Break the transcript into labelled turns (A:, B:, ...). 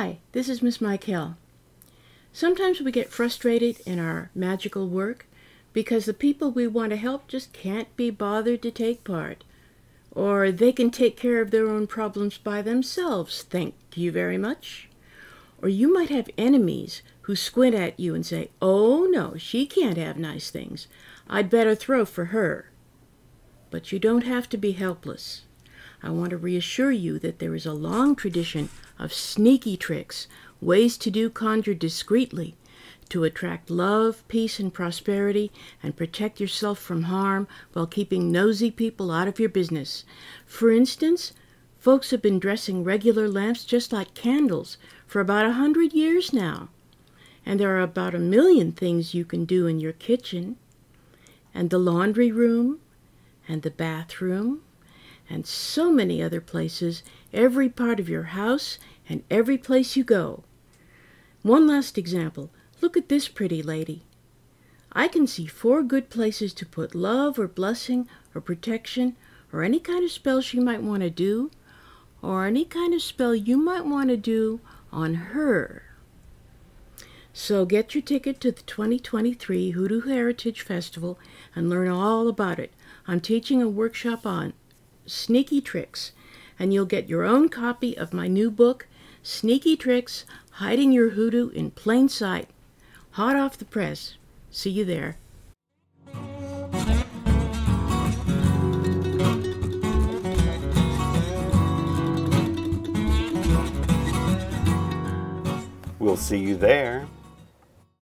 A: Hi, this is Miss Michaele. Sometimes we get frustrated in our magical work because the people we want to help just can't be bothered to take part, or they can take care of their own problems by themselves, thank you very much. Or you might have enemies who squint at you and say, "Oh no, she can't have nice things. I'd better throw for her." But you don't have to be helpless. I want to reassure you that there is a long tradition of sneaky tricks, ways to do conjure discreetly, to attract love, peace, and prosperity, and protect yourself from harm while keeping nosy people out of your business. For instance, folks have been dressing regular lamps just like candles for about 100 years now. And there are about 1 million things you can do in your kitchen, and the laundry room, and the bathroom, and so many other places, every part of your house and every place you go. One last example. Look at this pretty lady. I can see 4 good places to put love or blessing or protection or any kind of spell she might want to do, or any kind of spell you might want to do on her. So get your ticket to the 2023 Hoodoo Heritage Festival and learn all about it. I'm teaching a workshop on sneaky tricks, and you'll get your own copy of my new book, Sneaky Tricks, Hiding Your Hoodoo in Plain Sight. Hot off the press. See you there.
B: We'll see you there.